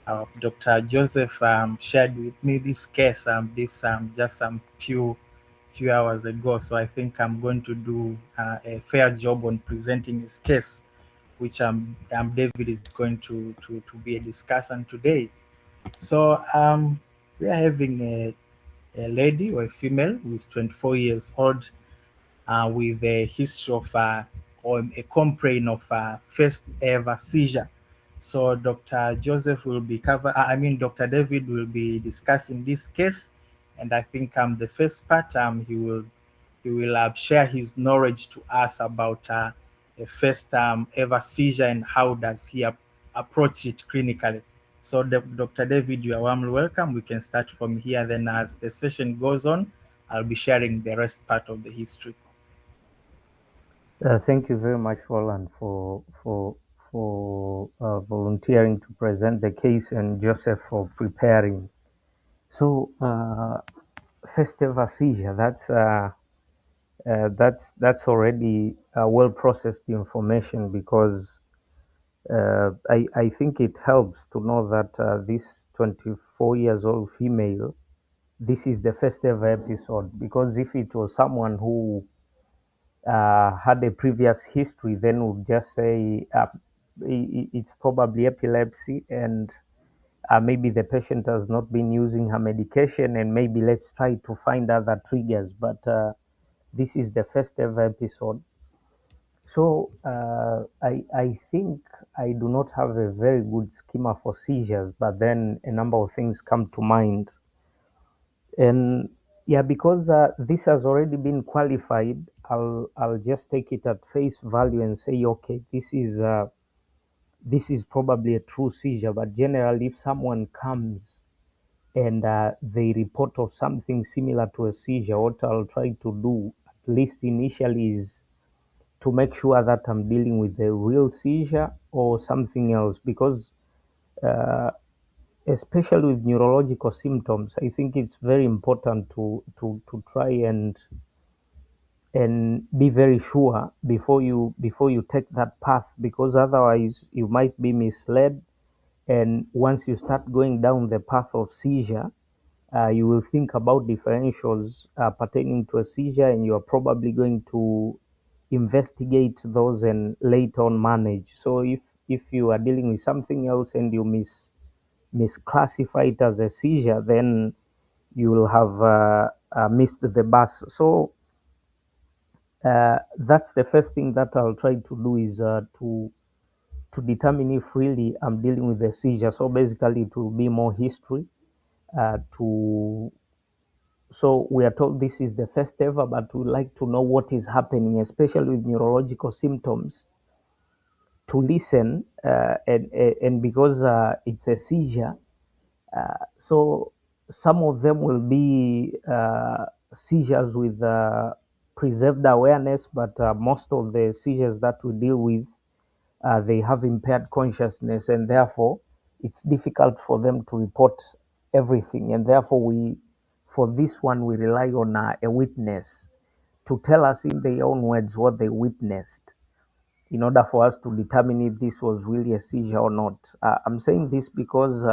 Dr. Joseph shared with me this case this just some few hours ago. So I think I'm going to do a fair job on presenting his case, which David is going to be a discussant today. So we are having a lady or a female who is 24 years old with a history of or a complaint of first ever seizure. So Dr. Joseph will be Dr. David will be discussing this case, and I think the first part he will share his knowledge to us about a first ever seizure and how does he approach it clinically. So Dr. David, you are warmly welcome. We can start from here. Then as the session goes on, I'll be sharing the rest part of the history. Thank you very much, Roland, for volunteering to present the case, and Joseph for preparing. So, first ever seizure. That's already well processed information, because I think it helps to know that this 24 years old female, this is the first ever episode. Because if it was someone who had a previous history, then we'd just say it's probably epilepsy, and maybe the patient has not been using her medication, and maybe let's try to find other triggers. But this is the first ever episode. So I think I do not have a very good schema for seizures, but then a number of things come to mind. And yeah, because this has already been qualified, I'll just take it at face value and say, okay, this is probably a true seizure. But generally, if someone comes and they report of something similar to a seizure, what I'll try to do, at least initially, is to make sure that I'm dealing with a real seizure or something else. Because uh, especially with neurological symptoms, I think it's very important to try and be very sure before you take that path, because otherwise you might be misled. And once you start going down the path of seizure, you will think about differentials pertaining to a seizure, and you are probably going to investigate those and later on manage. So if you are dealing with something else and you misclassify it as a seizure, then you will have missed the bus. So that's the first thing that I'll try to do, is to determine if really I'm dealing with a seizure. So basically, it will be more history. To So we are told this is the first ever, but we like to know what is happening, especially with neurological symptoms. To listen, and because it's a seizure, so some of them will be seizures with preserved awareness, but most of the seizures that we deal with, they have impaired consciousness, and therefore it's difficult for them to report everything. And therefore, for this one, we rely on a witness to tell us in their own words what they witnessed, in order for us to determine if this was really a seizure or not. I'm saying this because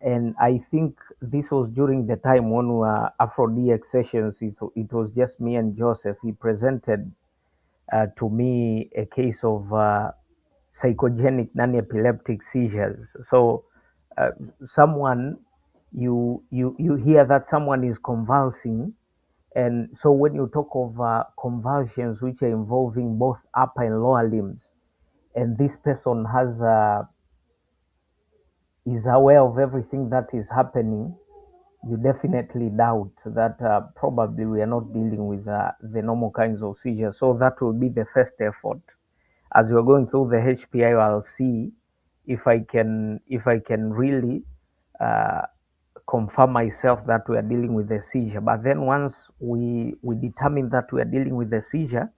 and I think this was during the time when we were Afro DX sessions. It was just me and Joseph. He presented to me a case of psychogenic non-epileptic seizures. So uh, someone, you hear that someone is convulsing, and so when you talk of convulsions which are involving both upper and lower limbs, and this person is aware of everything that is happening, you definitely doubt that probably we are not dealing with the normal kinds of seizures. So that will be the first effort. As we're going through the HPI, I'll see if I can really uh, confirm myself that we are dealing with a seizure. But then once we determine that we are dealing with a seizure,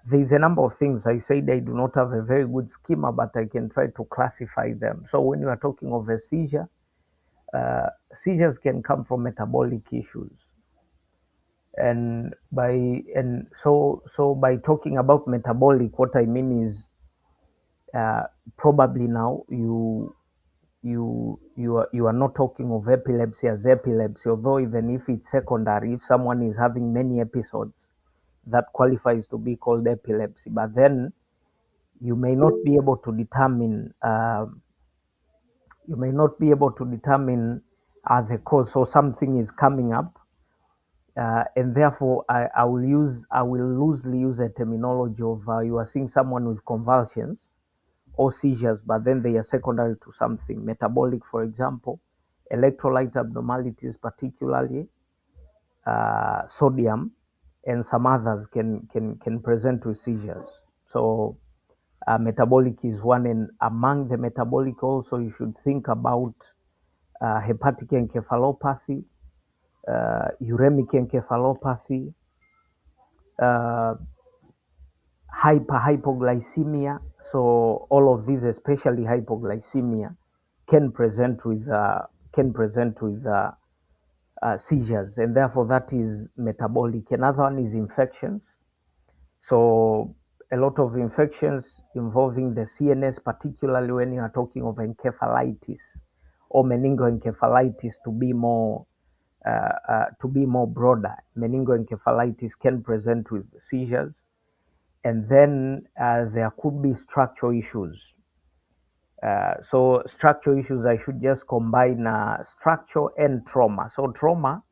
there's a number of things. I said I do not have a very good schema, but I can try to classify them. So when you are talking of a seizure, seizures can come from metabolic issues. And so by talking about metabolic, what I mean is uh, probably now you are not talking of epilepsy as epilepsy, although even if it's secondary, if someone is having many episodes, that qualifies to be called epilepsy. But then you may not be able to determine the cause. So something is coming up, and therefore I will loosely use a terminology of you are seeing someone with convulsions or seizures, but then they are secondary to something metabolic, for example, electrolyte abnormalities, particularly sodium, and some others can present with seizures. So metabolic is one, and among the metabolic also you should think about hepatic encephalopathy, uremic encephalopathy, uh, hypoglycemia. So all of these, especially hypoglycemia, can present with seizures, and therefore that is metabolic. Another one is infections. So a lot of infections involving the CNS, particularly when you are talking of encephalitis or meningoencephalitis, to be more broader. Meningoencephalitis can present with seizures, and then there could be structural issues. So structural issues, I should just combine structure and trauma. So trauma,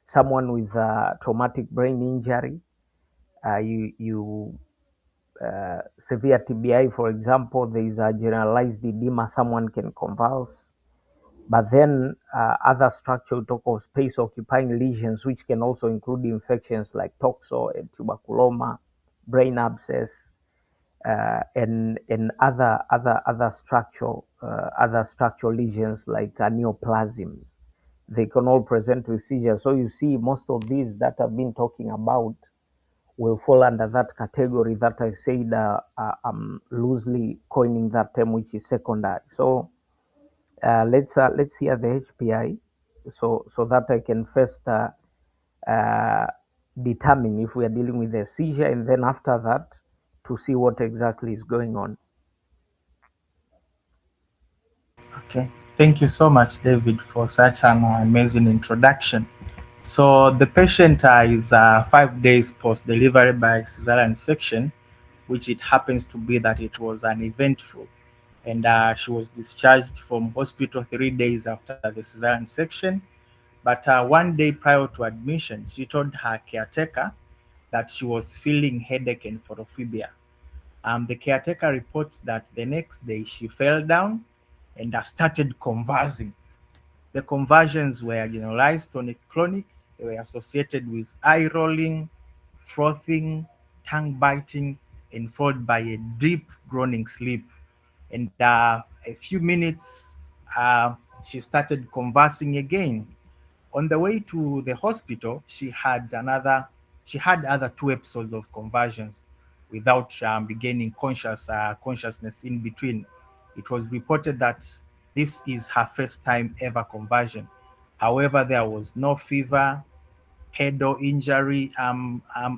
someone with traumatic brain injury, you severe TBI, for example, there is a generalized edema, someone can convulse. But then other structural talk of space occupying lesions, which can also include infections like toxo and tuberculoma, brain abscess, and other structural lesions like neoplasms. They can all present with seizures. So you see, most of these that I've been talking about will fall under that category that I said. I'm loosely coining that term, which is secondary. So let's hear the HPI, so that I can first uh, determine if we are dealing with a seizure, and then after that to see what exactly is going on. Okay. Thank you so much, David, for such an amazing introduction. So the patient is 5 days post-delivery by cesarean section, which it happens to be that it was uneventful. And she was discharged from hospital 3 days after the cesarean section. But one day prior to admission, she told her caretaker that she was feeling headache and photophobia. The caretaker reports that the next day she fell down and started convulsing. The conversions were generalized tonic-clonic. They were associated with eye rolling, frothing, tongue biting, and followed by a deep groaning sleep. And a few minutes, uh, she started conversing again. On the way to the hospital, she had other two episodes of conversions without regaining consciousness in between. It was reported that this is her first time ever conversion. However, there was no fever, head or injury,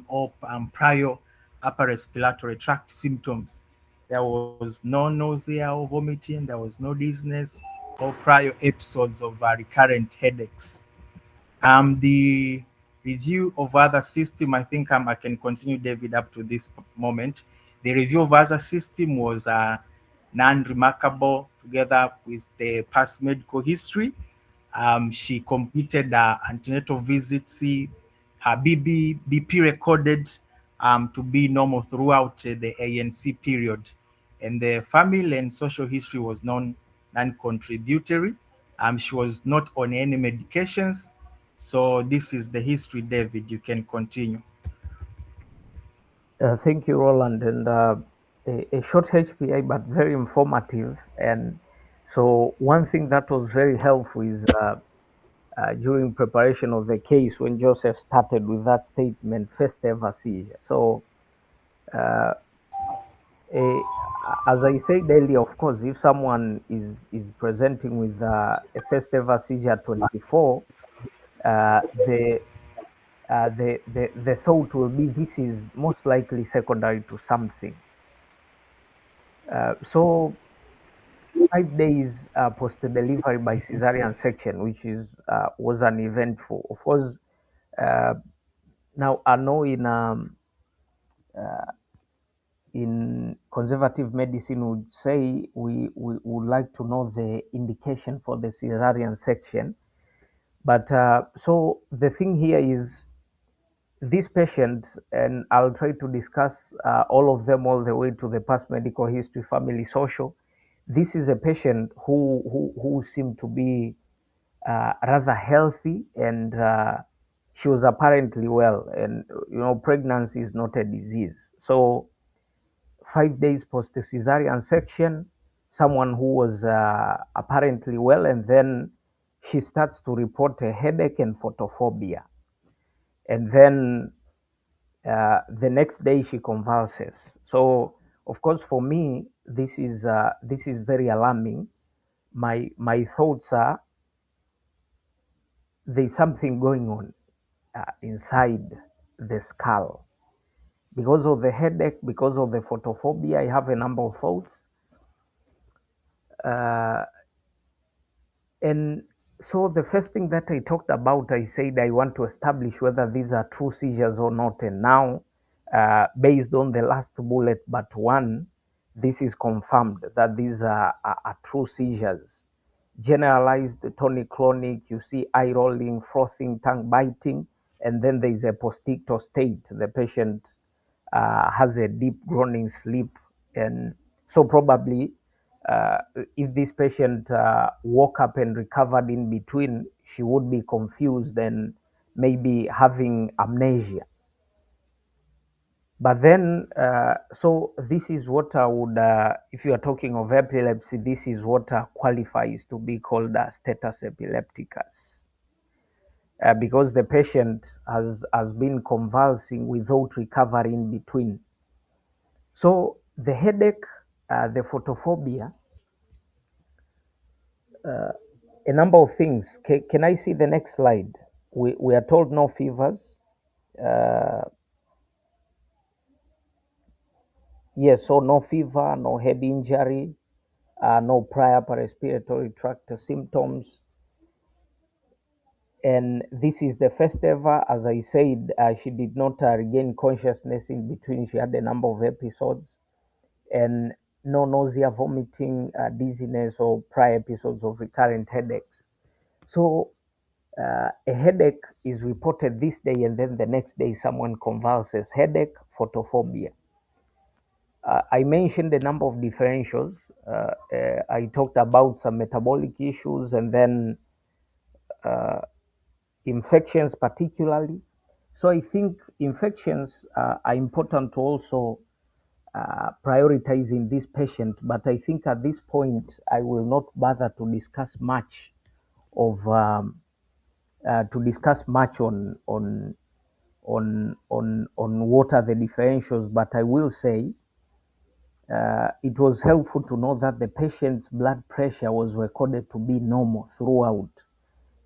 or prior upper respiratory tract symptoms. There was no nausea or vomiting. There was no dizziness or prior episodes of recurrent headaches. The review of other system, I think I can continue, David, up to this moment. The review of other system was non-remarkable together with the past medical history. She completed antenatal visits. Her BP recorded to be normal throughout the ANC period, and the family and social history was non-contributory. She was not on any medications. So this is the history, David. You can continue. Thank you, Roland, and a short HPI, but very informative. And so one thing that was very helpful is during preparation of the case, when Joseph started with that statement, first ever seizure. So uh, a, as I said earlier, of course, if someone is presenting with a first ever seizure at 24, uh, the thought will be this is most likely secondary to something. So 5 days post delivery by cesarean section, which is was an eventful. Of course, uh, now I know in conservative medicine would say we would like to know the indication for the cesarean section. But so the thing here is these patients, and I'll try to discuss all of them all the way to the past medical history, family, social. This is a patient who seemed to be rather healthy, and she was apparently well. And pregnancy is not a disease. So 5 days post cesarean section, someone who was apparently well, and then she starts to report a headache and photophobia, and then the next day she convulses. So of course, for me, this is very alarming. My thoughts are there's something going on inside the skull because of the headache, because of the photophobia. I have a number of thoughts, uh, and so the first thing that I talked about, I said I want to establish whether these are true seizures or not. And now, based on the last bullet but one, this is confirmed that these are true seizures. Generalized tonic-clonic, you see eye rolling, frothing, tongue biting, and then there is a postictal state. The patient has a deep groaning sleep, and so probably uh, if this patient woke up and recovered in between, she would be confused and maybe having amnesia. But then, so this is what I would, if you are talking of epilepsy, this is what qualifies to be called status epilepticus, because the patient has been convulsing without recovery in between. So the headache, the photophobia, a number of things. Can I see the next slide? We are told no fevers. Uh, yes, so no fever, no head injury, no prior upper respiratory tract symptoms. And this is the first ever. As I said, she did not regain consciousness in between. She had a number of episodes, and no nausea, vomiting, dizziness, or prior episodes of recurrent headaches. So a headache is reported this day, and then the next day someone convulses. Headache, photophobia. I mentioned a number of differentials. I talked about some metabolic issues, and then infections particularly. So I think infections are important to also prioritize in this patient, but I think at this point I will not bother to discuss much of to discuss much on what are the differentials, but I will say it was helpful to know that the patient's blood pressure was recorded to be normal throughout,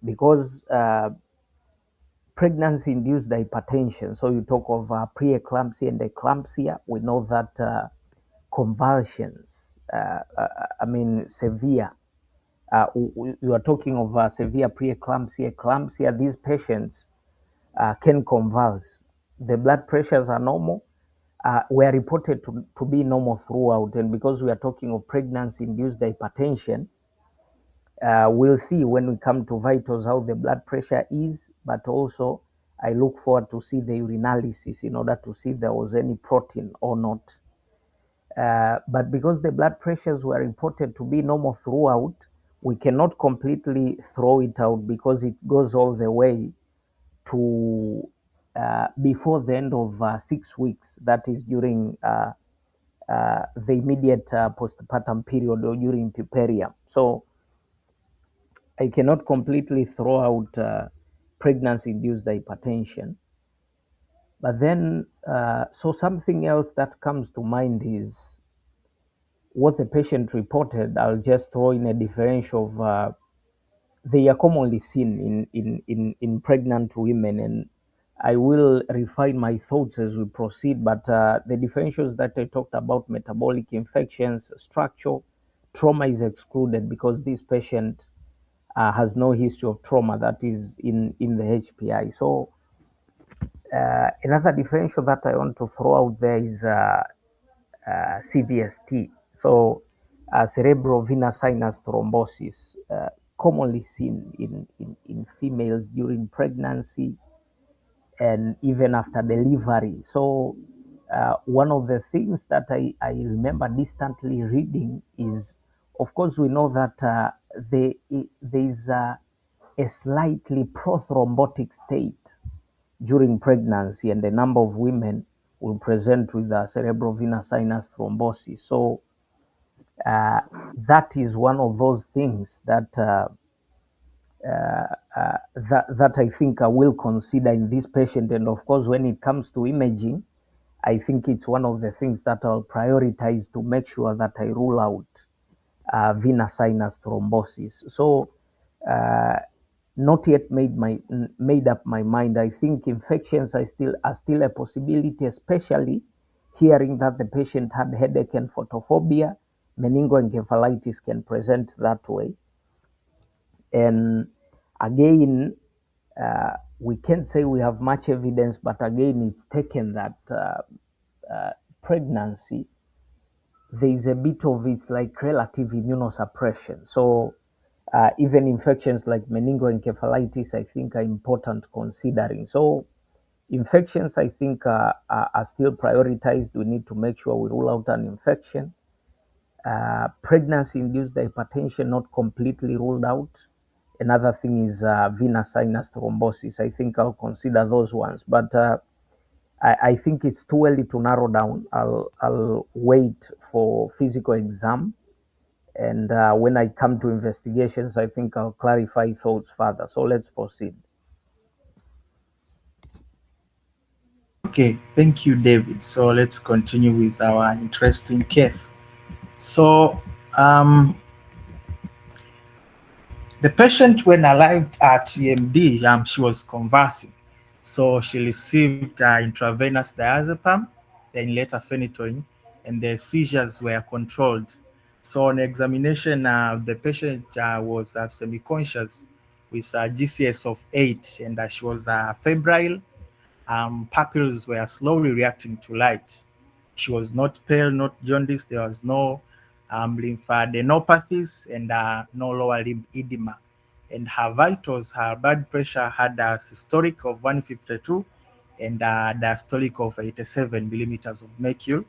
because pregnancy induced hypertension. So you talk of preeclampsia and eclampsia. We know that convulsions, I mean, severe. You are talking of severe preeclampsia, eclampsia. These patients can convulse. The blood pressures are normal, were reported to be normal throughout. And because we are talking of pregnancy induced hypertension, we'll see when we come to vitals how the blood pressure is, but also I look forward to see the urinalysis in order to see if there was any protein or not. But because the blood pressures were reported to be normal throughout, we cannot completely throw it out because it goes all the way to before the end of 6 weeks, that is during the immediate postpartum period or during puerperium. So I cannot completely throw out pregnancy induced hypertension. But then, so something else that comes to mind is what the patient reported. I'll just throw in a differential of they are commonly seen in pregnant women, and I will refine my thoughts as we proceed, but the differentials that I talked about, metabolic infections, structure, trauma is excluded because this patient has no history of trauma that is in the HPI. So another differential that I want to throw out there is CVST. So cerebral venous sinus thrombosis, commonly seen in females during pregnancy and even after delivery. So one of the things that I remember distantly reading is, of course, we know that there is a slightly prothrombotic state during pregnancy, and a number of women will present with cerebral venous sinus thrombosis. So uh, that is one of those things that I think I will consider in this patient. And of course, when it comes to imaging, I think it's one of the things that I'll prioritize to make sure that I rule out venous sinus thrombosis. So, uh, not yet made up my mind. I think infections are still a possibility, especially hearing that the patient had headache and photophobia. Meningoencephalitis can present that way. And again, we can't say we have much evidence, but again, it's taken that pregnancy, there is a bit of it's like relative immunosuppression. So even infections like meningoencephalitis, I think, are important considering. So infections, I think, are still prioritized. We need to make sure we rule out an infection. Pregnancy-induced hypertension, not completely ruled out. Another thing is venous sinus thrombosis. I think I'll consider those ones, but I think it's too early to narrow down. I'll wait for physical exam, and when I come to investigations, I think I'll clarify thoughts further. So let's proceed. Okay, thank you, David. So let's continue with our interesting case. So, the patient, when arrived at EMD, she was convulsing. So she received intravenous diazepam, then later phenytoin, and the seizures were controlled. So on examination, the patient was semi-conscious with GCS of 8, and she was febrile. Pupils were slowly reacting to light. She was not pale, not jaundice. There was no lymphadenopathies and no lower limb edema. And her vitals, her blood pressure had a systolic of 152 and a diastolic of 87 millimeters of mercury,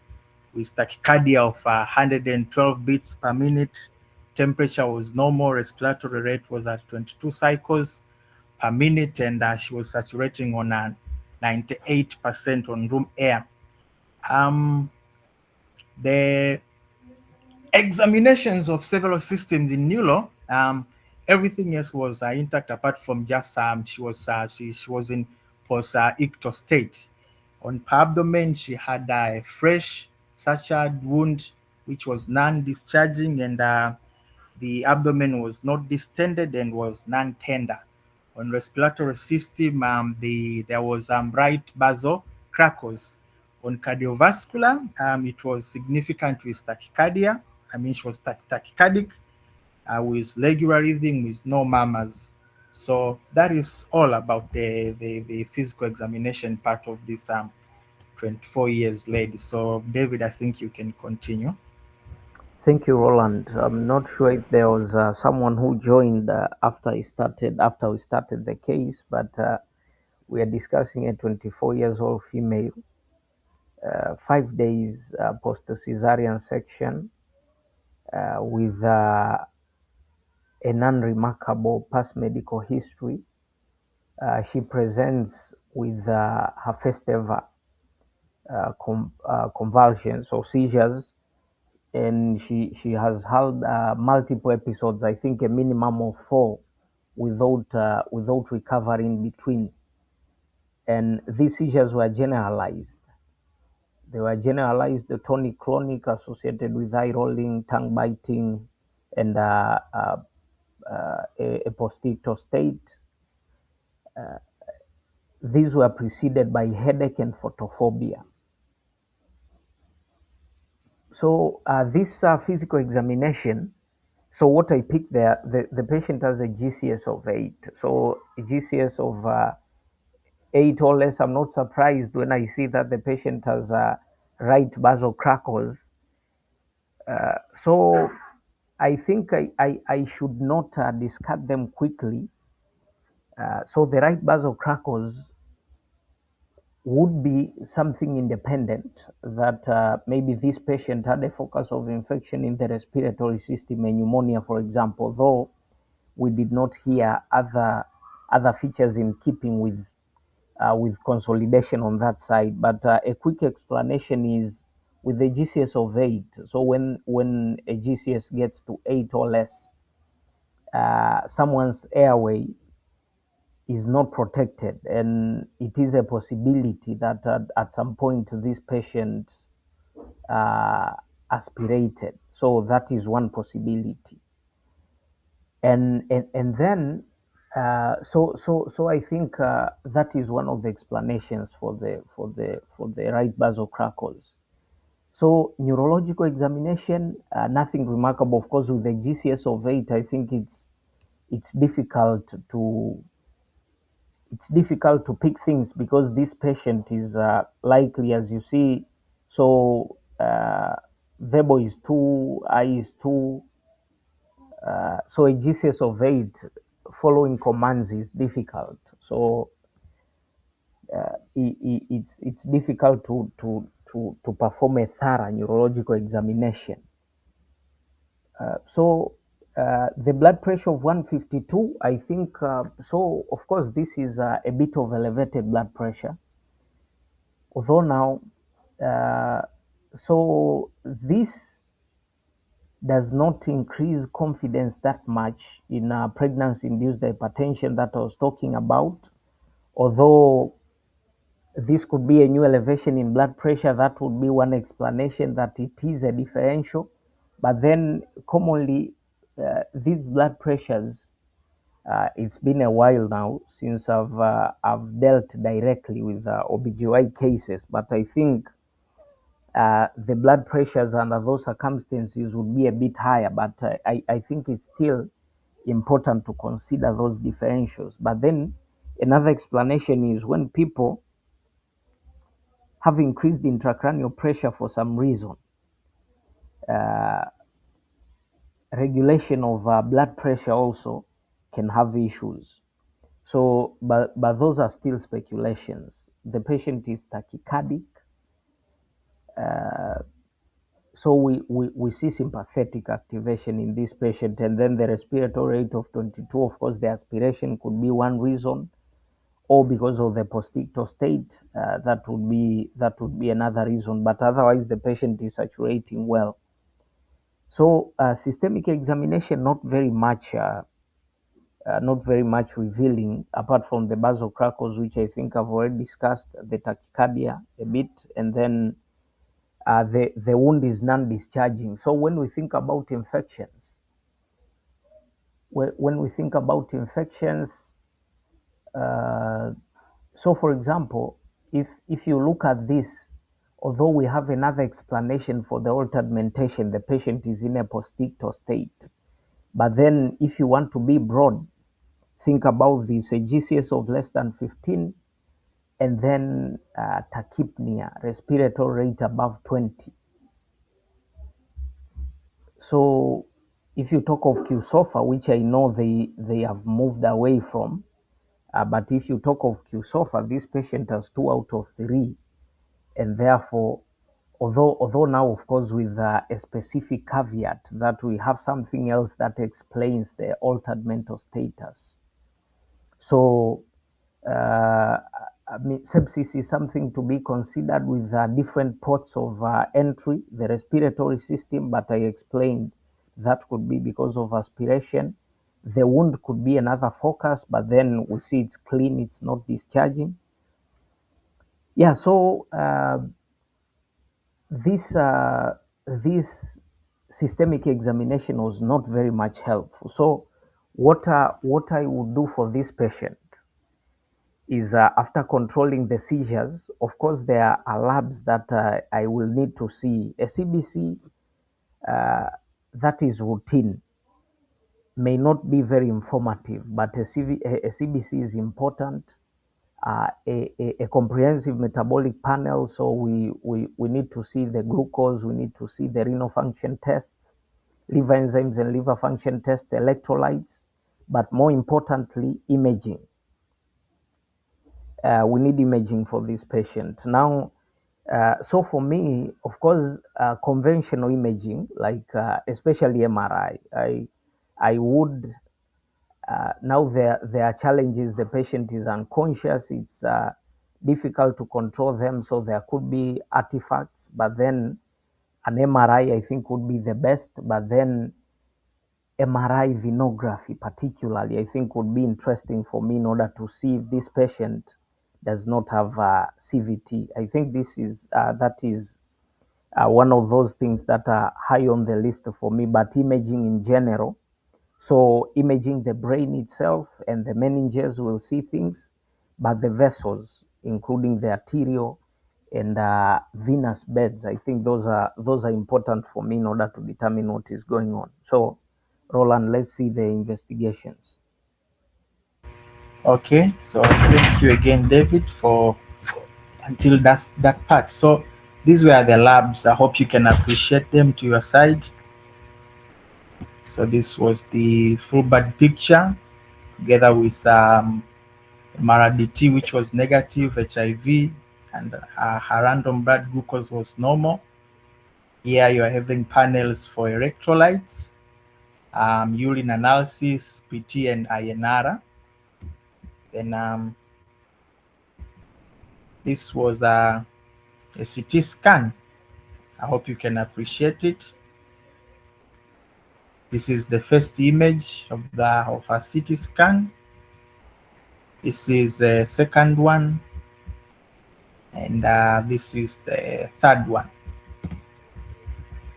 with tachycardia of 112 beats per minute. Temperature was normal. Respiratory rate was at 22 cycles per minute, and she was saturating on 98% on room air. Um, the examinations of several systems in neuro, everything else was intact apart from just she was in post ictal state. On her abdomen, she had a fresh sutured wound which was non-discharging, and the abdomen was not distended and was non-tender. On respiratory system, there was right basal crackles. On cardiovascular, it was significant with tachycardia. I mean, she was tachycardic with regular rhythm with no murmurs. So that is all about the physical examination part of this 24 years lady. So David, I think you can continue. Thank you, Roland. I'm not sure if there was someone who joined after we started the case, but we are discussing a 24 years old female, 5 days post cesarean section, with a non-remarkable past medical history. She presents with her first ever convulsions or seizures, and she has had multiple episodes. I think a minimum of four, without recovery in between. And these seizures were generalized. They were generalized, the tonic-clonic, associated with eye rolling, tongue biting, and a postictal state. These were preceded by headache and photophobia. So this physical examination, so what I picked there, the patient has a GCS of 8. So a GCS of 8 or less, I'm not surprised when I see that the patient has right basal crackles. So I think I should not discard them quickly. So the right basal crackles would be something independent that maybe this patient had a focus of infection in the respiratory system, a pneumonia, for example, though we did not hear other features in keeping with consolidation on that side. But a quick explanation is with the GCS of 8. So when a GCS gets to 8 or less, someone's airway is not protected, and it is a possibility that at some point this patient uh, aspirated. So that is one possibility, and then so I think that is one of the explanations for the right basal crackles. So neurological examination, nothing remarkable. Of course, with the GCS of 8, I think it's difficult to it's difficult to pick things because this patient is likely, as you see, so verbal is 2, I is 2, so a GCS of 8 following commands is difficult. So it's difficult to perform a thorough neurological examination. So the blood pressure of 152, I think, so of course this is a bit of elevated blood pressure. Although now, uh, so this does not increase confidence that much in pregnancy-induced hypertension that I was talking about. Although this could be a new elevation in blood pressure, that would be one explanation that it is a differential. But then commonly, these blood pressures, it's been a while now since I've dealt directly with OBGY cases, but I think the blood pressures under those circumstances would be a bit higher, but I think it's still important to consider those differentials. But then another explanation is when people have increased intracranial pressure for some reason, regulation of blood pressure also can have issues. So, but those are still speculations. The patient is tachycardic, so we see sympathetic activation in this patient, and then the respiratory rate of 22. Of course, the aspiration could be one reason, or because of the postictal state, that would be another reason. But otherwise, the patient is saturating well. So systemic examination not very much revealing, apart from the basal crackles, which I think I've already discussed, the tachycardia a bit, and then the wound is non-discharging. So when we think about infections, when we think about infections, uh, so for example, if you look at this, although we have another explanation for the altered mentation, the patient is in a postictal state. But then if you want to be broad, think about this, a GCS of less than 15, and then tachypnea, respiratory rate above 20. So if you talk of QSOFA, which I know they have moved away from, but if you talk of QSOFA, this patient has 2 out of 3, and therefore, although now, of course, with a specific caveat that we have something else that explains the altered mental status. So I mean, sepsis is something to be considered with different ports of entry, the respiratory system, but I explained that could be because of aspiration. The wound could be another focus, but then we see it's clean, it's not discharging. Yeah, so this systemic examination was not very much helpful. So what I would do for this patient is after controlling the seizures, of course, there are labs that I will need to see. A CBC that is routine may not be very informative, but a CBC is important. A comprehensive metabolic panel, so we need to see the glucose, we need to see the renal function tests, liver enzymes and liver function tests, electrolytes, but more importantly, imaging. We need imaging for this patient. Now, so for me, of course, conventional imaging, like especially MRI, I would now there are challenges. The patient is unconscious. It's difficult to control them, so there could be artifacts. But then an MRI, I think, would be the best. But then MRI venography, particularly, I think would be interesting for me in order to see if this patient does not have CVT. I think this is that is one of those things that are high on the list for me. But imaging in general, so imaging the brain itself and the meninges will see things, but the vessels, including the arterial and venous beds, I think those are important for me in order to determine what is going on. So, Roland, let's see the investigations. Okay, so thank you again, David, for until that part. So these were the labs. I hope you can appreciate them to your side. So this was the full body picture together with MRDT, which was negative, HIV, and her random blood glucose was normal. Here you are having panels for electrolytes, urine analysis, PT, and INR. Then this was a CT scan. I hope you can appreciate it. This is the first image of a CT scan. This is the second one, and this is the third one.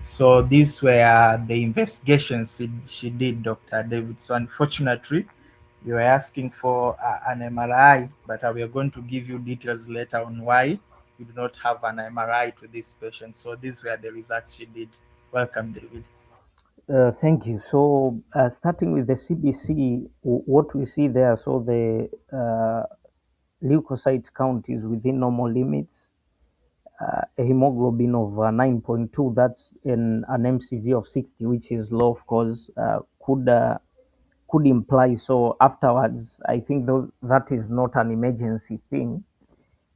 So these were the investigations she did, Dr. David. So unfortunately, you are asking for an MRI, but we are going to give you details later on why you do not have an MRI to this patient. So these were the results she did. Welcome, David. Thank you. So, starting with the CBC, what we see there, so the leukocyte count is within normal limits. A hemoglobin of 9.2, that's in an MCV of 60, which is low, of course, could imply. So afterwards, I think that is not an emergency thing.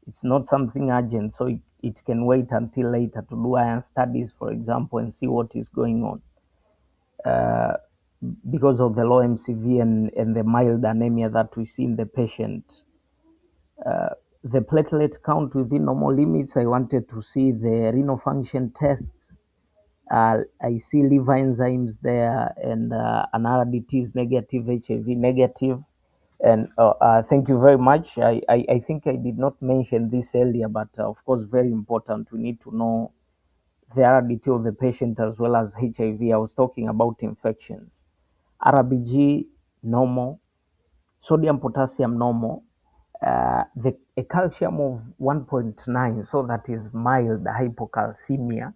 It's not something urgent, so it can wait until later to do iron studies, for example, and see what is going on. Because of the low MCV and the mild anemia that we see in the patient. The platelet count within normal limits. I wanted to see the renal function tests. I see liver enzymes there, and an RDT is negative, HIV negative. And thank you very much. I think I did not mention this earlier, but of course, very important. We need to know the RDT of the patient as well as HIV. I was talking about infections. RBG normal, sodium potassium normal, a calcium of 1.9, so that is mild hypocalcemia.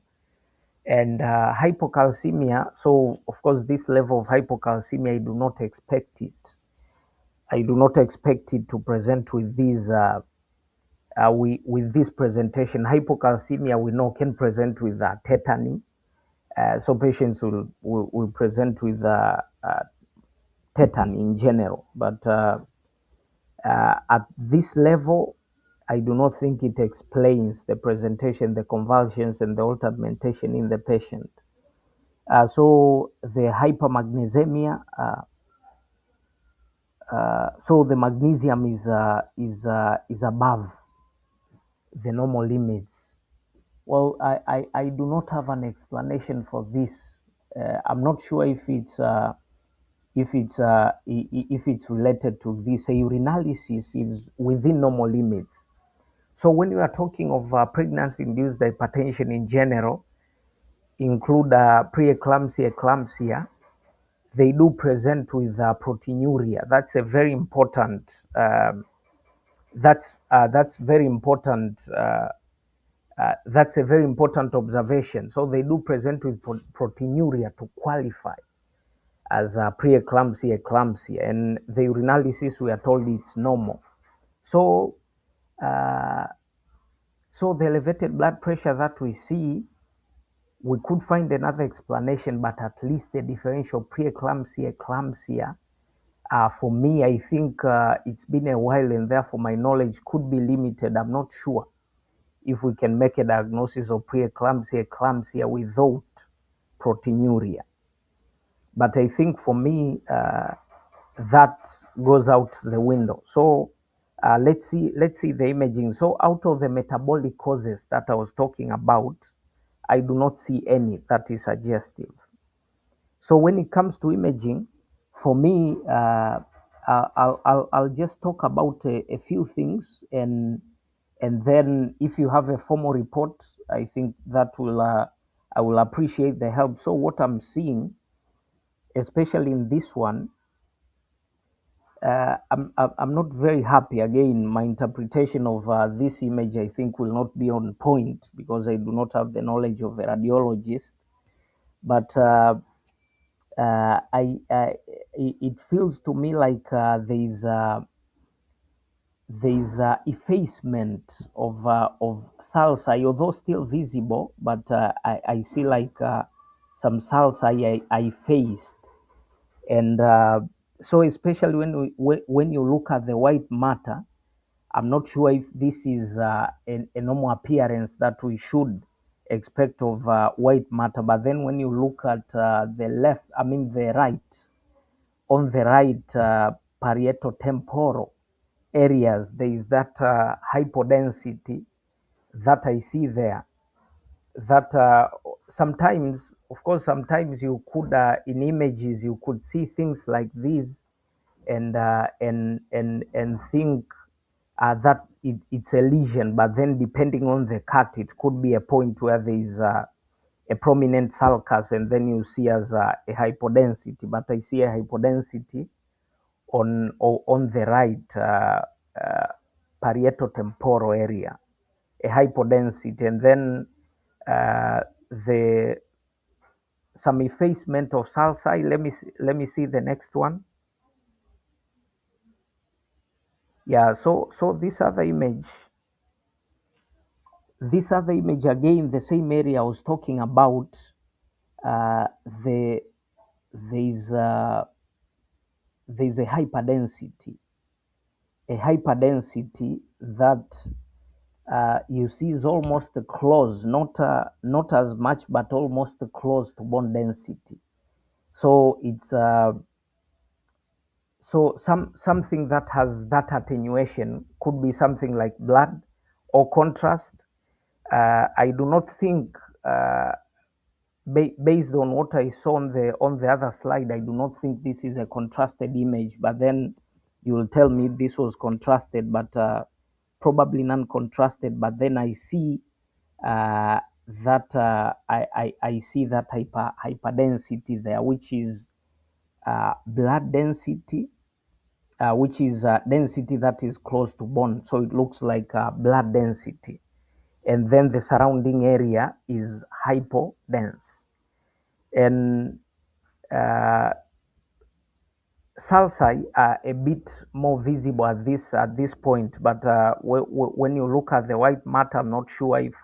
And hypocalcemia, so of course, this level of hypocalcemia, I do not expect it. I do not expect it to present with these. With this presentation, hypocalcemia we know can present with tetany. So patients will present with tetany in general, but at this level, I do not think it explains the presentation, the convulsions, and the altered mentation in the patient. So the hypermagnesemia, so the magnesium is above the normal limits. Well, I do not have an explanation for this. I'm not sure if it's related to this. A urinalysis is within normal limits. So when you are talking of pregnancy-induced hypertension in general, include preeclampsia, eclampsia, they do present with proteinuria. That's a very important that's very important. That's a very important observation. So they do present with proteinuria to qualify as preeclampsia, eclampsia, and the urinalysis we are told it's normal. So, uh, so the elevated blood pressure that we see, we could find another explanation, but at least the differential preeclampsia, eclampsia, for me, I think it's been a while, and therefore my knowledge could be limited. I'm not sure if we can make a diagnosis of preeclampsia, eclampsia without proteinuria. But I think for me, that goes out the window. So let's see the imaging. So out of the metabolic causes that I was talking about, I do not see any that is suggestive. So when it comes to imaging, for me, I'll just talk about a few things, and then if you have a formal report, I think that will I will appreciate the help. So what I'm seeing, especially in this one, I'm not very happy. Again, my interpretation of this image, I think, will not be on point because I do not have the knowledge of a radiologist. But it feels to me like there's effacement of salsa, although still visible, but I see like some salsa I effaced, and so especially when you look at the white matter, I'm not sure if this is a normal appearance that we should expect of white matter. But then when you look at the left, I mean the right, on the right parieto-temporal areas, there is that hypodensity that I see there. That sometimes, of course, sometimes you could, in images, you could see things like this, and think that it's a lesion, but then depending on the cut, it could be a point where there is a prominent sulcus, and then you see as a hypodensity. But I see a hypodensity on the right uh, parieto-temporal area, a hypodensity, and then the some effacement of sulci. Let me see the next one. Yeah, so this other image again, the same area I was talking about. uh, the there's there's a hyperdensity that you see is almost close, not as much, but almost close to bone density. So it's something that has that attenuation could be something like blood or contrast. I do not think, based on what I saw on the other slide, I do not think this is a contrasted image. But then you will tell me this was contrasted, but probably non-contrasted. But then I see that I see that hyperdensity there, which is blood density, which is density that is close to bone. So it looks like blood density, and then the surrounding area is hypodense. And uh, sulci are a bit more visible at this point, but when you look at the white matter, I'm not sure if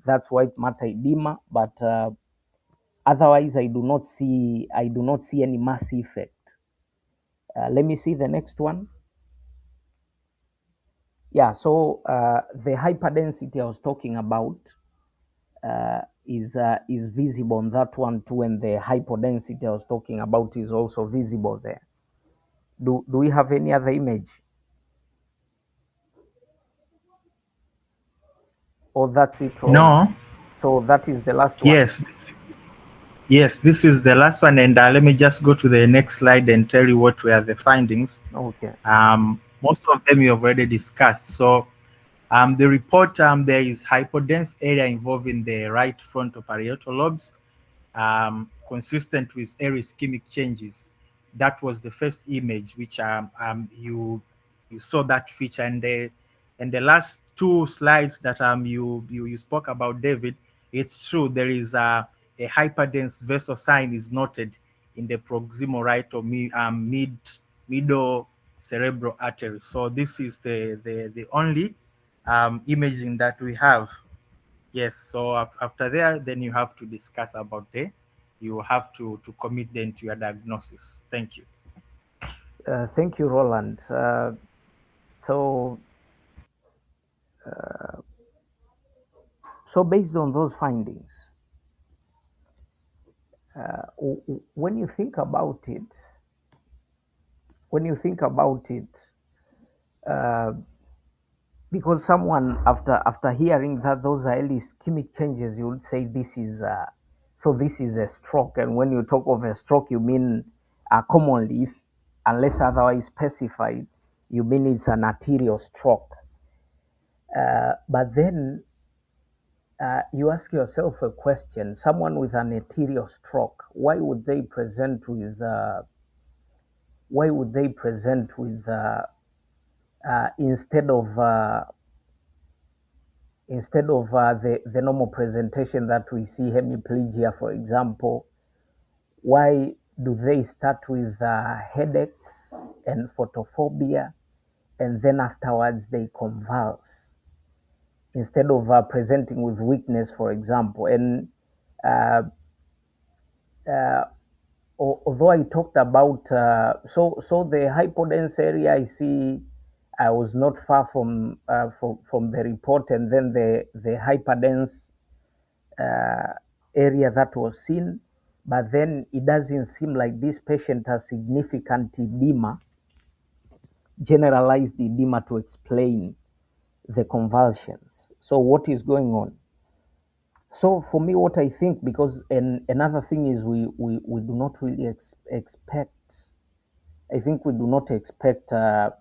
that's white matter edema, but otherwise I do not see any mass effect. Let me see the next one. Yeah, so the hyperdensity I was talking about is visible on that one too, and the hypodensity I was talking about is also visible there. Do we have any other image? Or that's it, Roland? No. So that is the last one. Yes. Yes, this is the last one, and let me just go to the next slide and tell you what were the findings. Okay. Most of them you have already discussed. So, the report, there is hypodense area involving the right frontal parietal lobes, consistent with air ischemic changes. That was the first image which you you saw that feature. And the last two slides that you spoke about, David, it's true. There is a hyperdense vessel sign is noted in the proximal right or middle cerebral artery. So this is the only imaging that we have. Yes. So after there, then you have to discuss about you have to commit then to your diagnosis. Thank you. Thank you, Roland. So, so based on those findings, when you think about it, when you think about it, uh, because someone after hearing that those are early ischemic changes, you would say this is so this is a stroke. And when you talk of a stroke, you mean commonly, if, unless otherwise specified, you mean it's an arterial stroke. But then you ask yourself a question: someone with an arterial stroke, why would they present with instead of the normal presentation that we see, hemiplegia, for example, why do they start with headaches and photophobia, and then afterwards they convulse instead of presenting with weakness, for example? And uh, uh, although I talked about so the hypodense area, I see I was not far from the report, and then the hyperdense uh, area that was seen, but then it doesn't seem like this patient has significant edema, generalized edema, to explain the convulsions. So what is going on? So for me, what I think, because another thing is we do not really expect, I think we do not expect the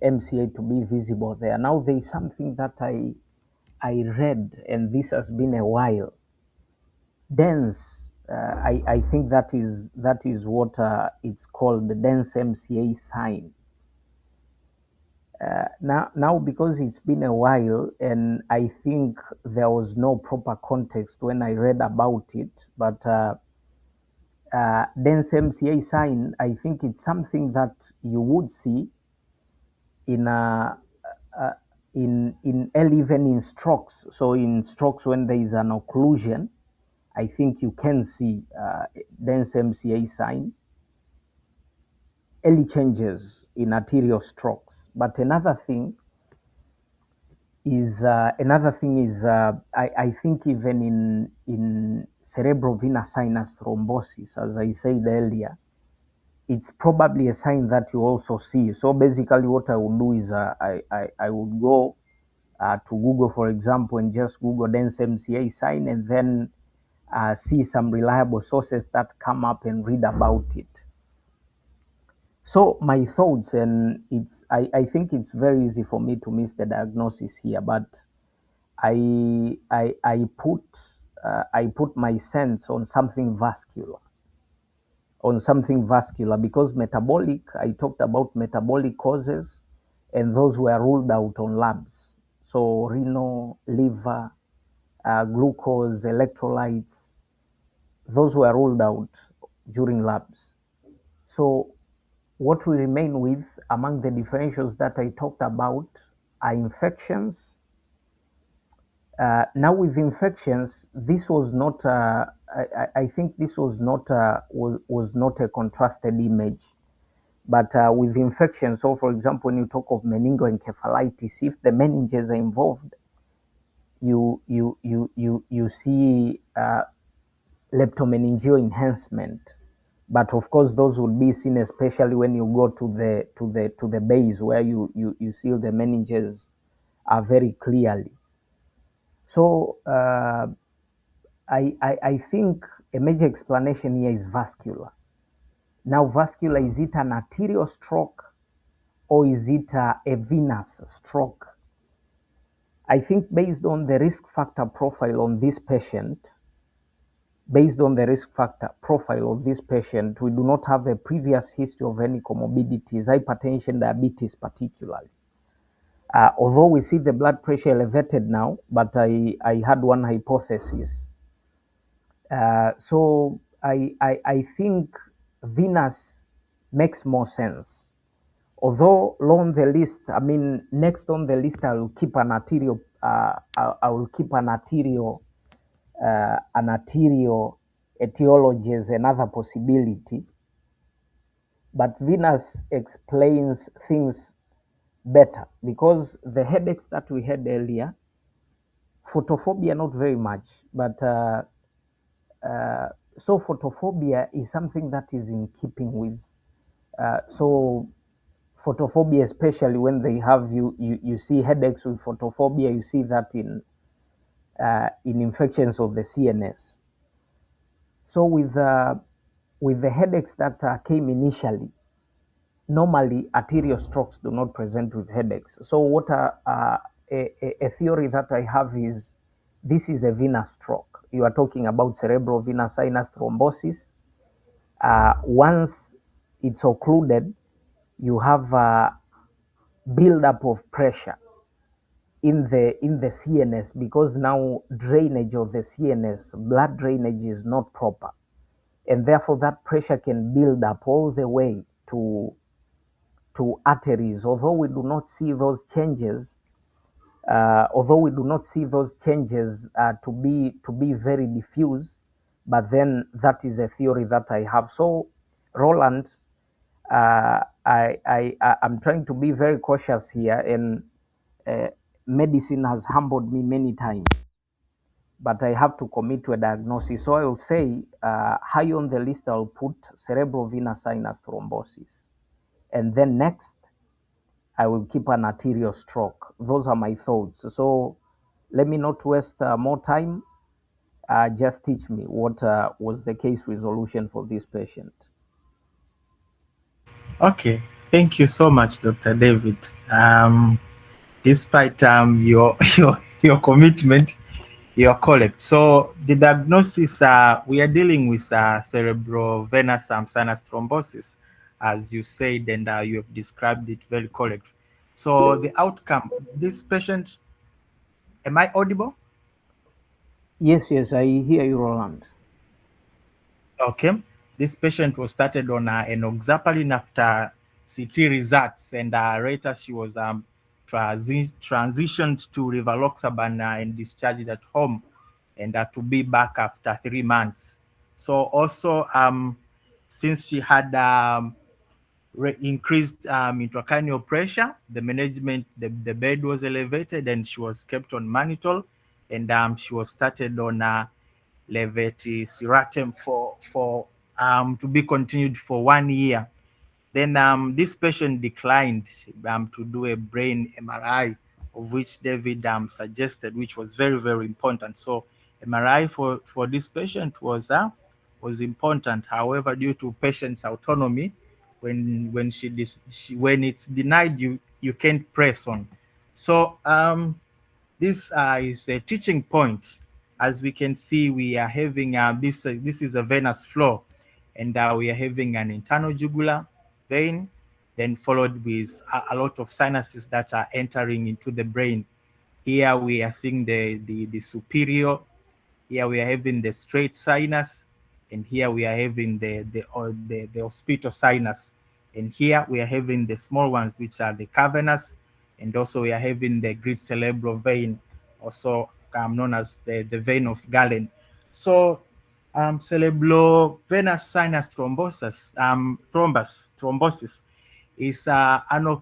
MCA to be visible there. Now there is something that I read, and this has been a while. Dense, I think that is what it's called, the dense MCA sign. Now because it's been a while, and I think there was no proper context when I read about it, but dense MCA sign, I think it's something that you would see in uh, even in strokes. So in strokes, when there is an occlusion, I think you can see dense MCA sign, early changes in arterial strokes. But another thing is I think even in cerebral venous sinus thrombosis, as I said earlier, it's probably a sign that you also see. So basically, what I would do is I would go to Google, for example, and just Google dense MCA sign, and then see some reliable sources that come up and read about it. So my thoughts, and I think it's very easy for me to miss the diagnosis here, but I put my sense on something vascular, because metabolic, I talked about metabolic causes, and those were ruled out on labs. So renal, liver, glucose, electrolytes, those were ruled out during labs. So what we remain with among the differentials that I talked about are infections. Now with infections, this was not, I think this was not a contrasted image. But with infections, so for example, when you talk of meningoencephalitis, if the meninges are involved, you see leptomeningeal enhancement. But of course, those would be seen especially when you go to the base, where you see the meninges are very clearly. So I think a major explanation here is vascular. Now, vascular, is it an arterial stroke or is it a venous stroke? I think based on the risk factor profile on this patient, based on the risk factor profile of this patient, we do not have a previous history of any comorbidities, hypertension, diabetes particularly. Although we see the blood pressure elevated now, but I had one hypothesis. So I think venous makes more sense. Although low on the list, I mean, next on the list, I will keep an arterial, I will keep an arterial etiology as another possibility. But venous explains things better because the headaches that we had earlier, photophobia not very much, but so photophobia is something that is in keeping with. So photophobia, especially when they have you see headaches with photophobia, you see that in infections of the CNS. So with the headaches that came initially, normally arterial strokes do not present with headaches. So what a theory that I have is this is a venous stroke. You are talking about cerebral venous sinus thrombosis. Once it's occluded, you have a buildup of pressure in the CNS because now drainage of the CNS, blood drainage is not proper, and therefore that pressure can build up all the way to arteries. Although we do not see those changes, to be very diffuse, but then that is a theory that I have. So, Roland, I'm trying to be very cautious here, and uh, medicine has humbled me many times, but I have to commit to a diagnosis. So I will say high on the list, I'll put cerebral venous sinus thrombosis, and then next I will keep an arterial stroke. Those are my thoughts. So let me not waste more time. Just teach me what was the case resolution for this patient. Okay, thank you so much, Dr. David. Despite your commitment, you're correct. So the diagnosis, we are dealing with cerebrovenous sinus thrombosis, as you said, and you have described it very correct. So the outcome, this patient, am I audible? Yes, yes, I hear you, Roland. Okay. This patient was started on enoxaparin after CT results, and later she was transitioned to rivaroxaban and discharged at home, and to be back after 3 months. So also, since she had increased intracranial pressure, the management, the bed was elevated, and she was kept on mannitol, and she was started on levetiracetam for to be continued for 1 year. Then this patient declined to do a brain MRI, of which David suggested, which was very, very important. So MRI for this patient was important. However, due to patient's autonomy, when when it's denied, you can't press on. So this is a teaching point. As we can see, we are having this is a venous flow, and we are having an internal jugular vein, then followed with a lot of sinuses that are entering into the brain. Here we are seeing the superior. Here we are having the straight sinus, and here we are having the occipital sinus, and here we are having the small ones, which are the cavernous, and also we are having the great cerebral vein, also known as the vein of Galen. So cerebrovenous sinus thrombosis is an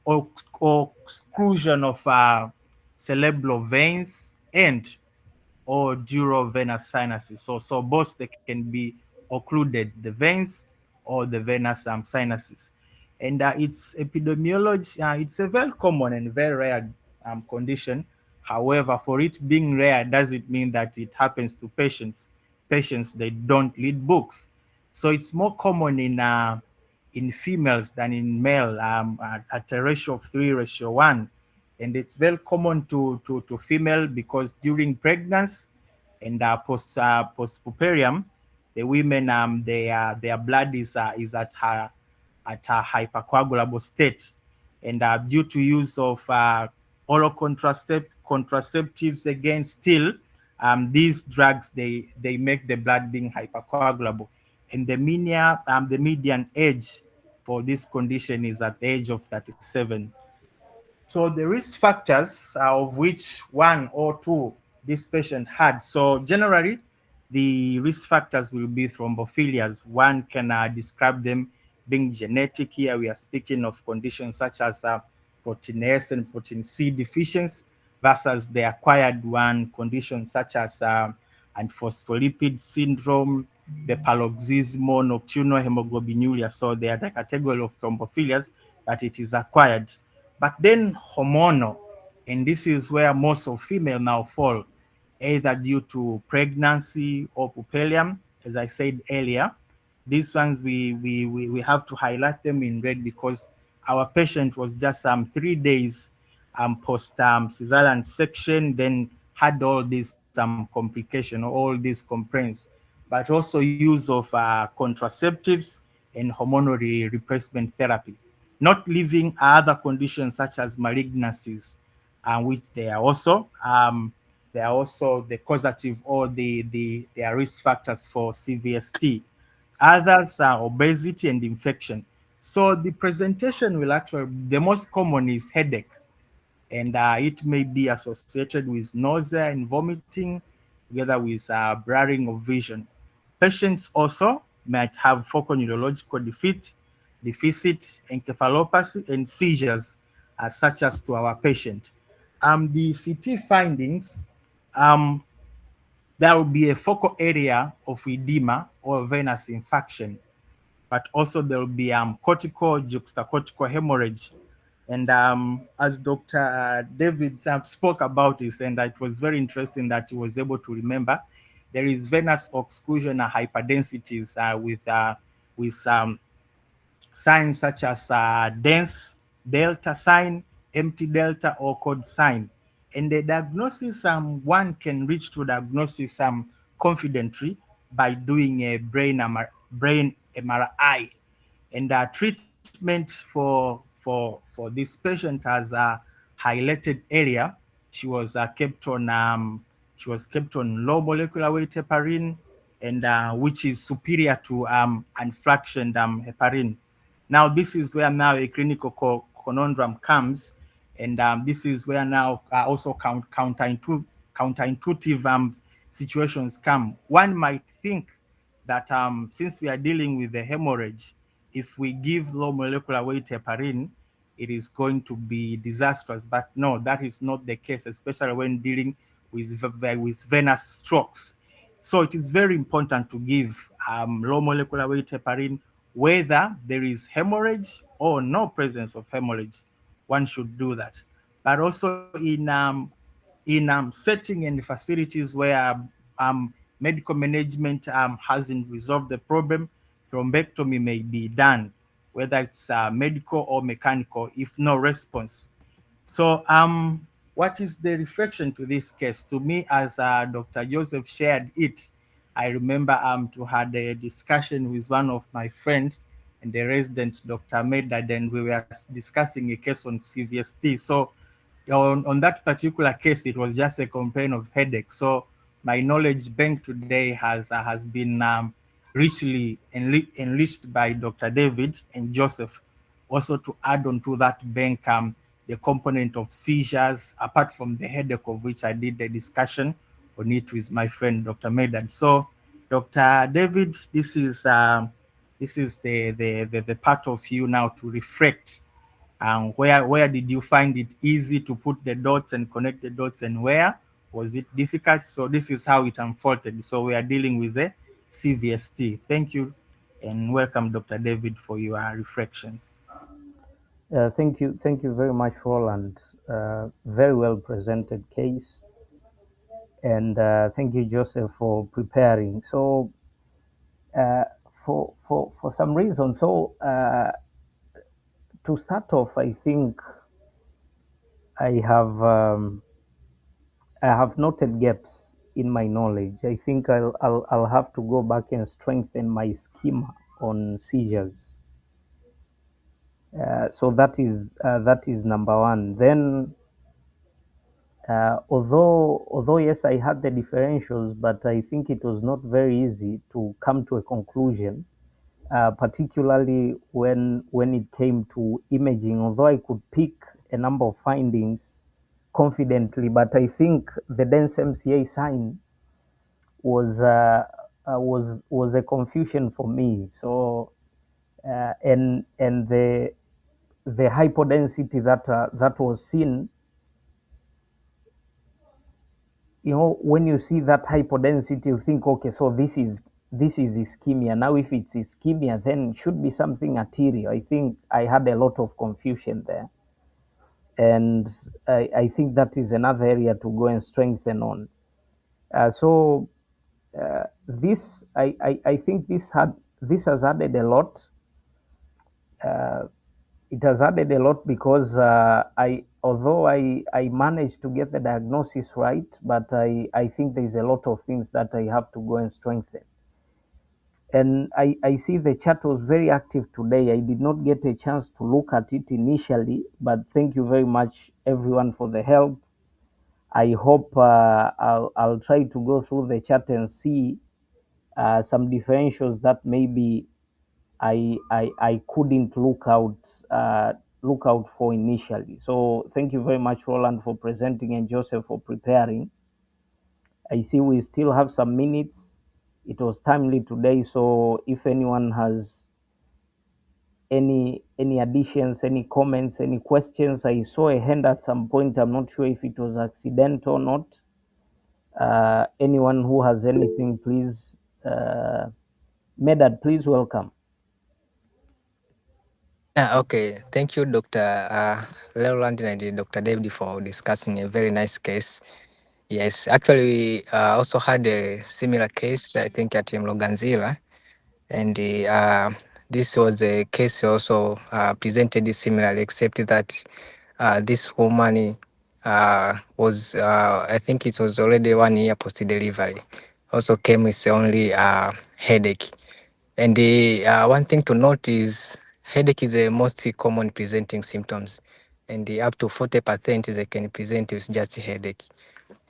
occlusion of cerebral veins and or dural venous sinuses. So both they can be occluded, the veins or the venous sinuses. And its epidemiology, it's a very common and very rare condition. However, for it being rare doesn't mean that it happens to patients. Patients, they don't read books. So it's more common in females than in male, at a ratio of 3:1. And it's very common to female because during pregnancy, And postpuperium, the women their blood is at a hypercoagulable state, and due to use of oral contraceptives again still, these drugs they make the blood being hypercoagulable, and the median age for this condition is at the age of 37. So the risk factors of which one or two this patient had. So generally, the risk factors will be thrombophilias. One can describe them being genetic. Here we are speaking of conditions such as protein S and protein C deficiency versus the acquired one conditions such as antiphospholipid syndrome, the paroxysmal nocturnal hemoglobinuria. So they are the category of thrombophilias that it is acquired. But then hormonal, and this is where most of female now fall, either due to pregnancy or pupillium, as I said earlier. These ones we have to highlight them in red because our patient was just 3 days post cesarean section, then had all these complication, all these complaints, but also use of contraceptives and hormonal replacement therapy, not leaving other conditions such as malignancies, which they are also the causative or the risk factors for CVST. Others are obesity and infection. So the presentation will actually, the most common is headache, and it may be associated with nausea and vomiting, together with blurring of vision. Patients also might have focal neurological deficit, encephalopathy, and seizures, such as to our patient. The CT findings, um, there will be a focal area of edema or venous infection, but also there will be cortical juxtacortical hemorrhage. And as Dr. David spoke about this, and it was very interesting that he was able to remember, there is venous occlusion and hyperdensities with signs such as dense delta sign, empty delta, or cold sign. And the diagnosis, one can reach to diagnosis confidently by doing a brain MRI. And treatment for this patient as highlighted earlier, she was kept on low molecular weight heparin, and which is superior to unfractioned heparin. Now this is where now a clinical conundrum comes, and this is where now also counterintuitive situations come. One might think that since we are dealing with the hemorrhage, if we give low molecular weight heparin, it is going to be disastrous. But no, that is not the case, especially when dealing with venous strokes. So it is very important to give low molecular weight heparin, whether there is hemorrhage or no presence of hemorrhage. One should do that. But also in setting and facilities where medical management hasn't resolved the problem, thrombectomy may be done, whether it's medical or mechanical, if no response. So, what is the reflection to this case? To me, as Dr. Joseph shared it, I remember to had a discussion with one of my friends and the resident, Dr. Medad, and we were discussing a case on CVST. So, on that particular case, it was just a complaint of headache. So, my knowledge bank today has been richly enriched by Dr. David and Joseph. Also, to add on to that bank, the component of seizures, apart from the headache of which I did the discussion on it with my friend Dr. Medad. So, Dr. David, this is the part of you now to reflect. Where did you find it easy to put the dots and connect the dots, and where was it difficult? So this is how it unfolded. So we are dealing with a CVST. Thank you, and welcome, Dr. David, for your reflections. Thank you very much, Roland. Very well presented case, and thank you, Joseph, for preparing. So, uh, for some reason, to start off, I think I have um, I have noted gaps. in my knowledge. I think I'll have to go back and strengthen my schema on seizures. So that is number one. Then, although yes, I had the differentials, but I think it was not very easy to come to a conclusion, particularly when it came to imaging. Although I could pick a number of findings confidently, but I think the dense MCA sign was was a confusion for me. So and the hypodensity that was seen, when you see that hypodensity, you think, okay, so this is ischemia. Now, if it's ischemia, then it should be something arterial. I think I had a lot of confusion there, and I think that is another area to go and strengthen on. So this I think this has added a lot. Uh, it has added a lot because although I managed to get the diagnosis right, but I think there's a lot of things that I have to go and strengthen. And I see the chat was very active today. I did not get a chance to look at it initially, but thank you very much, everyone, for the help. I hope I'll try to go through the chat and see some differentials that maybe I couldn't look out for initially. So thank you very much, Roland, for presenting, and Joseph for preparing. I see we still have some minutes. It was timely today, so if anyone has any additions, any comments, any questions. I saw a hand at some point. I'm not sure if it was accidental or not. Anyone who has anything, please. Medad, please welcome. Okay. Thank you, Dr. Roland and Dr. David, for discussing a very nice case. Yes, actually, we also had a similar case, I think, at Mloganzila. And this was a case also presented similarly, except that this woman was, I think it was already 1 year post delivery, also came with only headache. And the one thing to note is headache is the most common presenting symptoms, and up to 40% they can present with just headache.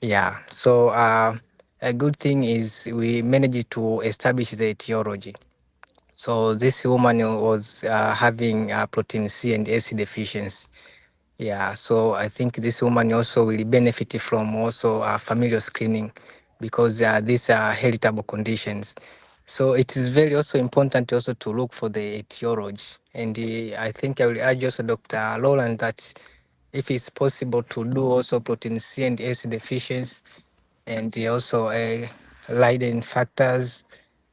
Yeah. So a good thing is we managed to establish the etiology. So this woman was having protein C and AC deficiency. Yeah, so I think this woman also will benefit from also familial screening because these are heritable conditions. So it is very also important also to look for the etiology. And I think I will urge also Dr. Roland that if it's possible to do also protein C and AC deficiency and also Leiden factors.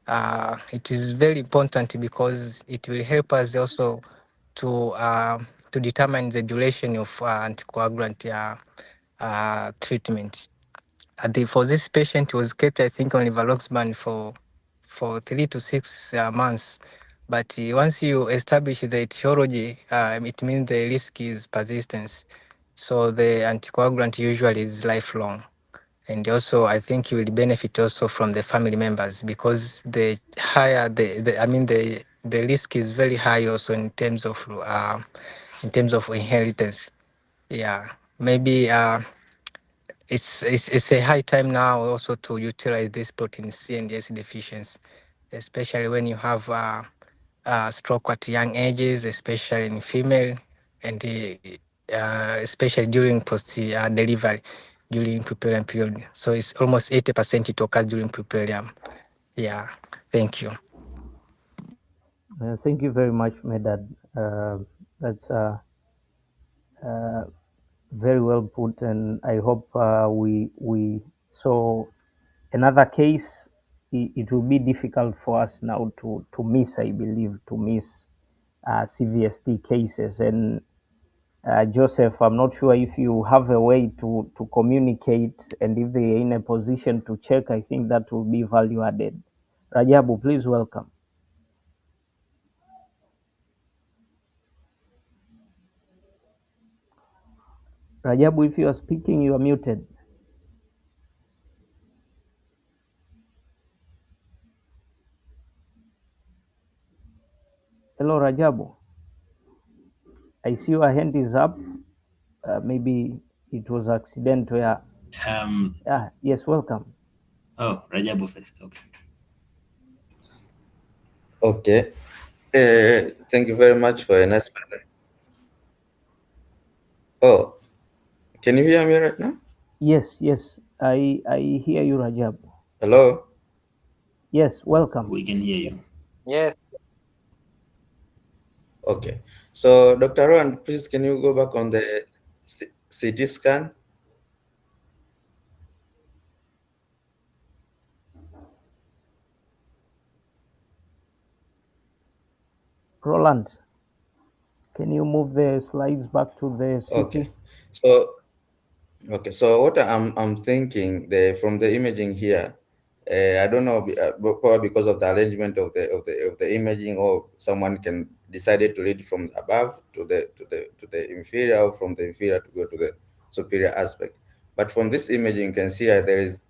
It is very important because it will help us also to determine the duration of anticoagulant treatment. For this patient, was kept, I think, on Rivaroxaban for 3 to 6 months. But once you establish the etiology, it means the risk is persistence. So the anticoagulant usually is lifelong. And also, I think you will benefit also from the family members because the higher I mean the risk is very high also in terms of inheritance. Yeah, maybe it's a high time now also to utilize this protein C and S deficiency, especially when you have stroke at young ages, especially in female, and especially during post delivery, during puerperium period. So it's almost 80% it occurs during puerperium. Yeah, thank you. Thank you very much, Medad. That's uh, very well put, and I hope we so another case. It will be difficult for us now to miss. I believe to miss CVST cases. And Joseph, I'm not sure if you have a way to communicate, and if they're in a position to check, I think that will be value added. Rajabu, please welcome. Rajabu, if you are speaking, you are muted. Hello, Rajabu. I see your hand is up. Maybe it was accidental. Yeah. Um, Yes, welcome. oh, Rajabu first. Okay. Okay. Thank you very much for a nice present. Oh, can you hear me right now? Yes, yes. I hear you, Rajabu. Hello? Yes, welcome. We can hear you. Yes. Okay. So, Dr. Roland, please can you go back on the CT scan? Roland, can you move the slides back to the Okay. city? So, okay. So, what I'm thinking from the imaging here, I don't know, but probably because of the arrangement of the imaging, or someone can decided to read from above to the inferior, or from the inferior to go to the superior aspect. But from this imaging, you can see there is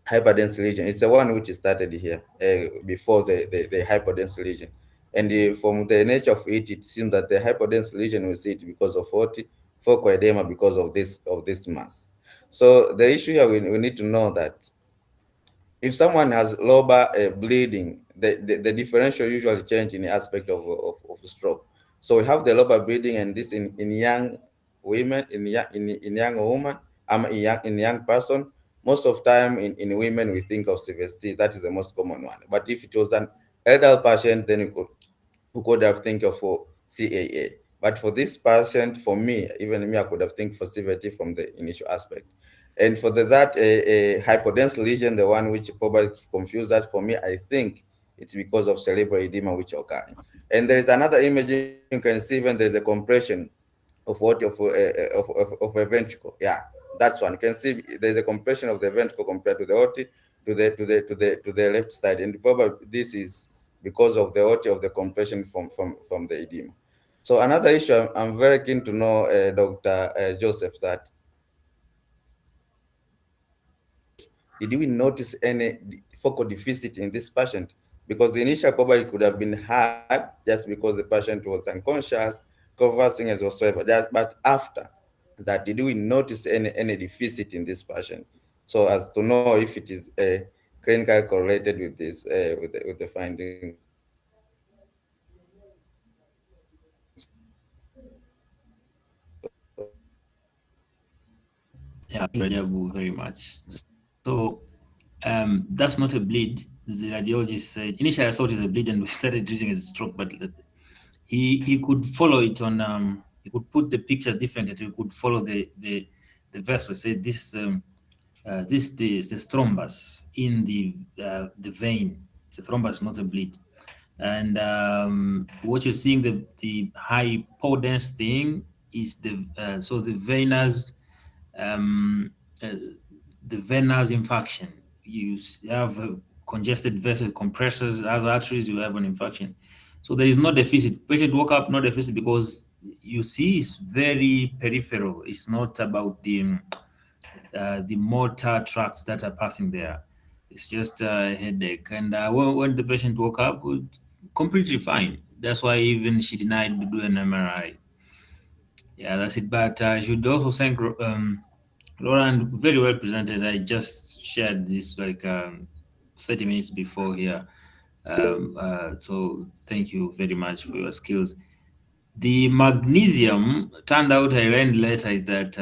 hyperdense lesion. It's the one which started here before the hyperdense lesion. And from the nature of it, it seems that the hyperdense lesion will see it because of what? Focal edema, because of this mass. So the issue here, we need to know that if someone has lobar bleeding, the differential usually change in the aspect of stroke. So we have the lobar bleeding, and this in young women, in young woman, in young person. Most of time in women, we think of CVST. That is the most common one. But if it was an elder patient, then we could have think of for CAA. But for this patient, for me, even me, I could have think for CVT from the initial aspect. And for that a hypodense lesion, the one which probably confused that for me, I think it's because of cerebral edema which occurring. And there is another imaging, you can see even there's a compression of a ventricle. Yeah, that's one. You can see there's a compression of the ventricle compared to the OT to the left side, and probably this is because of the OT of the compression from the edema. So another issue I'm very keen to know, Dr. Joseph, that did we notice any focal deficit in this patient? Because the initial probably could have been had just because the patient was unconscious, conversing as whatsoever. But after that, did we notice any deficit in this patient? So as to know if it is clinical correlated with this with the findings of Yeah, Rajabu, very much. So that's not a bleed. The radiologist said initially I thought it's a bleed, and we started treating it as a stroke, but he could follow it on he could put the picture differently. He could follow the vessel. Say this is the thrombus in the vein. It's a thrombus, not a bleed. And what you're seeing, the hypodense thing is the venous um, uh, the venous infarction. Have a congested vessel, compresses as arteries, you have an infarction. So there is no deficit. Patient woke up, no deficit, because you see it's very peripheral. It's not about the motor tracts that are passing there. It's just a headache. And when the patient woke up, was completely fine. That's why even she denied to do an MRI. Yeah, that's it. But I should also thank Roland, very well presented. I just shared this like 30 minutes before here. So thank you very much for your skills. The magnesium turned out, I learned later, is that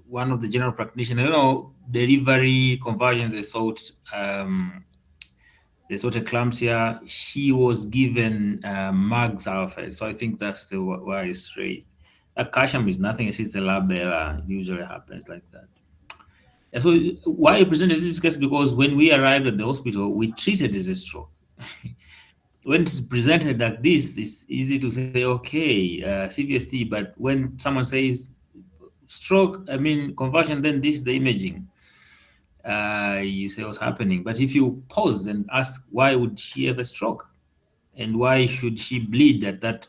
one of the general practitioners, delivery conversions, they thought eclampsia. She was given mag sulfate, so I think that's the why it's raised. Calcium is nothing. It's the labella. It usually happens like that. And so why I presented this case, because when we arrived at the hospital, we treated it as a stroke. When it's presented like this, it's easy to say, okay, CVST, but when someone says stroke, I mean conversion, then this is the imaging. You say what's happening. But if you pause and ask, why would she have a stroke? And why should she bleed at that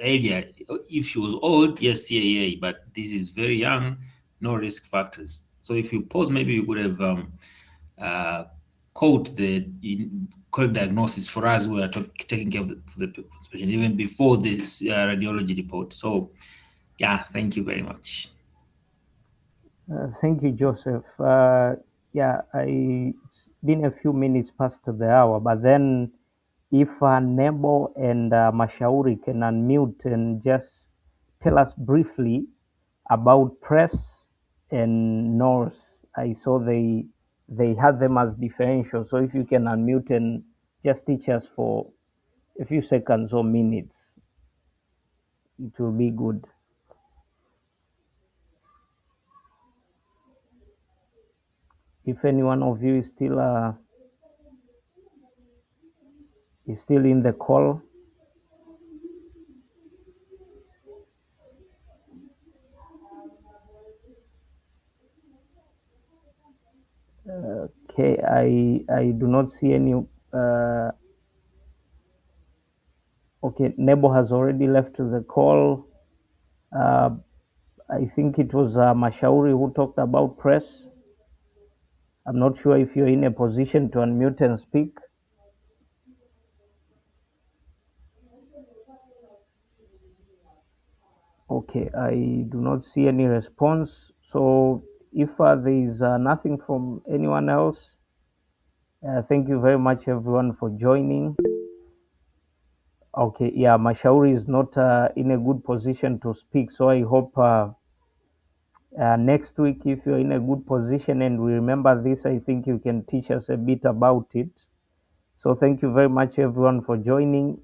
area? If she was old, yes, CAA, but this is very young, no risk factors. So if you pause, maybe you could have uh, caught the correct diagnosis for us. We are taking care of the patient even before this radiology report. So, yeah, thank you very much. Thank you, Joseph. Yeah, it's been a few minutes past the hour, but then if Nebo and Mashauri can unmute and just tell us briefly about press and Norse. I saw they had them as differential. So if you can unmute and just teach us for a few seconds or minutes, it will be good. If any one of you is still in the call. Okay, I do not see any. Okay, Nebo has already left the call. I think it was Mashauri who talked about press. I'm not sure if you're in a position to unmute and speak. Okay, I do not see any response. So if there is nothing from anyone else, thank you very much everyone for joining. Okay, yeah, Mashauri is not in a good position to speak. So I hope next week, if you're in a good position and we remember this, I think you can teach us a bit about it. So thank you very much everyone for joining.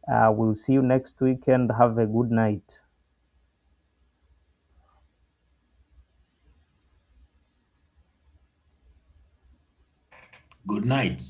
We'll see you next week and have a good night. Good night.